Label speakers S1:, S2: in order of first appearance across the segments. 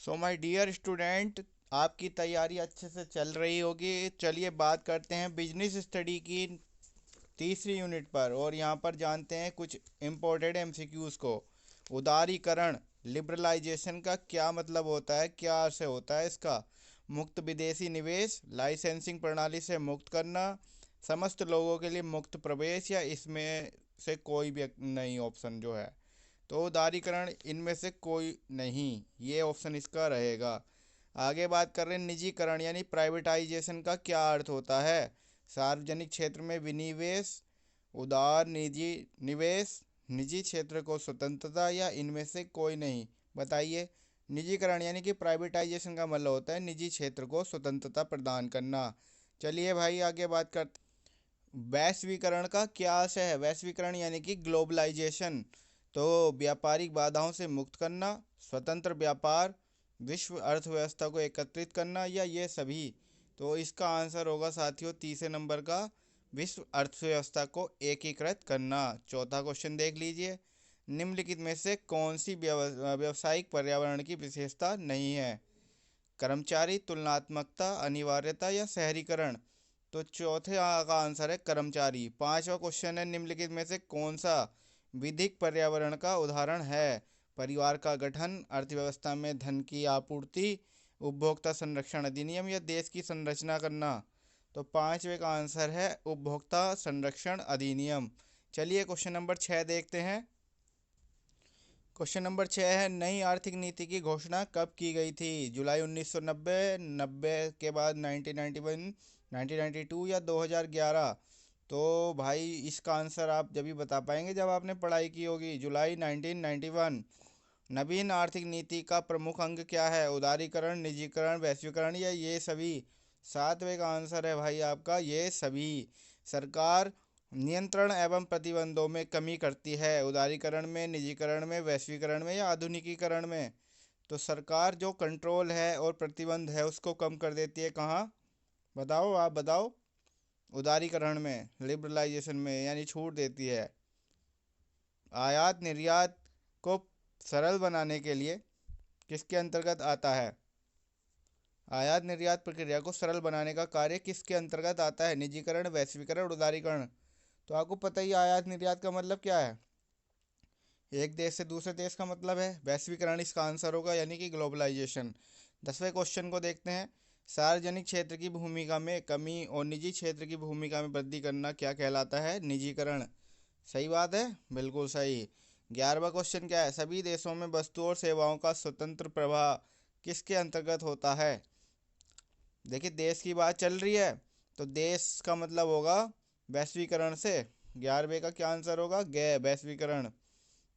S1: So my dear student, आपकी तैयारी अच्छे से चल रही होगी। चलिए बात करते हैं बिजनेस स्टडी की तीसरी यूनिट पर, और यहाँ पर जानते हैं कुछ इम्पोर्टेंट एमसीक्यूज़ को। उदारीकरण, लिबरलाइजेशन का क्या मतलब होता है, क्या अर्थ होता है इसका। मुक्त विदेशी निवेश, लाइसेंसिंग प्रणाली से मुक्त करना, समस्त लोगों के लिए मुक्त प्रवेश, या इसमें से कोई भी नहीं ऑप्शन जो है। तो उदारीकरण इनमें से कोई नहीं, ये ऑप्शन इसका रहेगा। आगे बात कर रहे हैं निजीकरण यानी प्राइवेटाइजेशन का क्या अर्थ होता है। सार्वजनिक क्षेत्र में विनिवेश, उदार निजी निवेश, निजी क्षेत्र को स्वतंत्रता, या इनमें से कोई नहीं। बताइए। निजीकरण यानी कि प्राइवेटाइजेशन का मतलब होता है निजी क्षेत्र को स्वतंत्रता प्रदान करना। चलिए भाई आगे बात करते। वैश्वीकरण का क्या अर्थ है। वैश्वीकरण यानी कि ग्लोबलाइजेशन, तो व्यापारिक बाधाओं से मुक्त करना, स्वतंत्र व्यापार, विश्व अर्थव्यवस्था को एकत्रित करना, या ये सभी। तो इसका आंसर होगा साथियों तीसरे नंबर का, विश्व अर्थव्यवस्था को एकीकृत करना। चौथा क्वेश्चन देख लीजिए। निम्नलिखित में से कौन सी व्यावसायिक पर्यावरण की विशेषता नहीं है। कर्मचारी, तुलनात्मकता, अनिवार्यता, या शहरीकरण। तो चौथे का आंसर है कर्मचारी। पांचवा क्वेश्चन है निम्नलिखित में से कौन सा विधिक पर्यावरण का उदाहरण है। परिवार का गठन, अर्थव्यवस्था में धन की आपूर्ति, उपभोक्ता संरक्षण अधिनियम, या देश की संरचना करना। तो पांचवे का आंसर है उपभोक्ता संरक्षण अधिनियम। चलिए क्वेश्चन नंबर 6 देखते हैं। क्वेश्चन नंबर 6 है, नई आर्थिक नीति की घोषणा कब की गई थी। जुलाई 1990, 90 के बाद 1991, 1992, या 2011। तो भाई इसका आंसर आप जब भी बता पाएंगे जब आपने पढ़ाई की होगी। जुलाई 1991। नवीन आर्थिक नीति का प्रमुख अंग क्या है। उदारीकरण, निजीकरण, वैश्वीकरण, या ये सभी। सातवें का आंसर है भाई आपका ये सभी। सरकार नियंत्रण एवं प्रतिबंधों में कमी करती है। उदारीकरण में, निजीकरण में, वैश्वीकरण में, या आधुनिकीकरण में। तो सरकार जो कंट्रोल है और प्रतिबंध है उसको कम कर देती है कहाँ। बताओ, आप बताओ। उदारीकरण में, लिबरलाइजेशन में, यानी छूट देती है। आयात निर्यात को सरल बनाने के लिए किसके अंतर्गत आता है। आयात निर्यात प्रक्रिया को सरल बनाने का कार्य किसके अंतर्गत आता है। निजीकरण, वैश्वीकरण, उदारीकरण। तो आपको पता ही आयात निर्यात का मतलब क्या है। एक देश से दूसरे देश का मतलब है। वैश्वीकरण इसका आंसर होगा, यानी कि ग्लोबलाइजेशन। 10वें क्वेश्चन को देखते हैं। सार्वजनिक क्षेत्र की भूमिका में कमी और निजी क्षेत्र की भूमिका में वृद्धि करना क्या कहलाता है। निजीकरण। सही बात है, बिल्कुल सही। 11वां क्वेश्चन क्या है, सभी देशों में वस्तुओं और सेवाओं का स्वतंत्र प्रवाह किसके अंतर्गत होता है। देखिए देश की बात चल रही है, तो देश का मतलब होगा वैश्वीकरण से। 11वें का क्या आंसर होगा, वैश्वीकरण।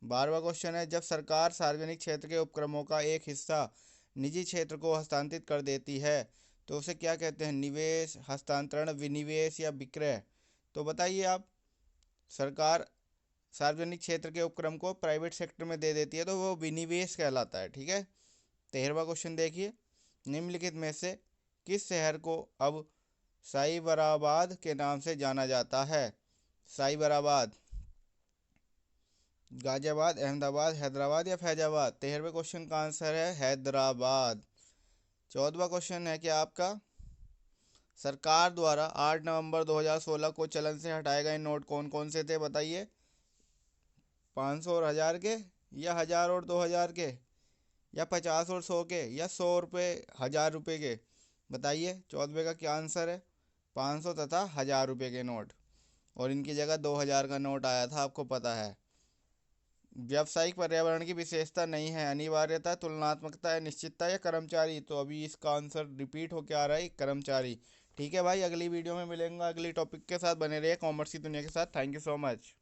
S1: 12वां क्वेश्चन है, जब सरकार सार्वजनिक क्षेत्र के उपक्रमों का एक हिस्सा निजी क्षेत्र को हस्तांतरित कर देती है तो उसे क्या कहते हैं। निवेश, हस्तांतरण, विनिवेश, या विक्रय। तो बताइए आप। सरकार सार्वजनिक क्षेत्र के उपक्रम को प्राइवेट सेक्टर में दे देती है तो वो विनिवेश कहलाता है। ठीक है। 13वां क्वेश्चन देखिए। निम्नलिखित में से किस शहर को अब साइबराबाद के नाम से जाना जाता है। साइबराबाद, गाजियाबाद, अहमदाबाद, हैदराबाद, या फैजाबाद। 13वें क्वेश्चन का आंसर है हैदराबाद। 14वां क्वेश्चन है कि आपका सरकार द्वारा 8 नवंबर 2016 को चलन से हटाए गए नोट कौन कौन से थे। बताइए। 500 और 1000 के, या 1000 और 2000 के, या 50 और 100 के, या 100 रुपये 1000 रुपये के। बताइए 14वें का क्या आंसर है। 500 तथा 1000 रुपये के नोट, और इनकी जगह 2000 का नोट आया था, आपको पता है। व्यावसायिक पर्यावरण की विशेषता नहीं है। अनिवार्यता, तुलनात्मकता, या निश्चितता, या कर्मचारी। तो अभी इसका आंसर रिपीट होकर आ रहा है कर्मचारी। ठीक है भाई, अगली वीडियो में मिलेंगे अगली टॉपिक के साथ। बने रहिए कॉमर्स की दुनिया के साथ। Thank you so much.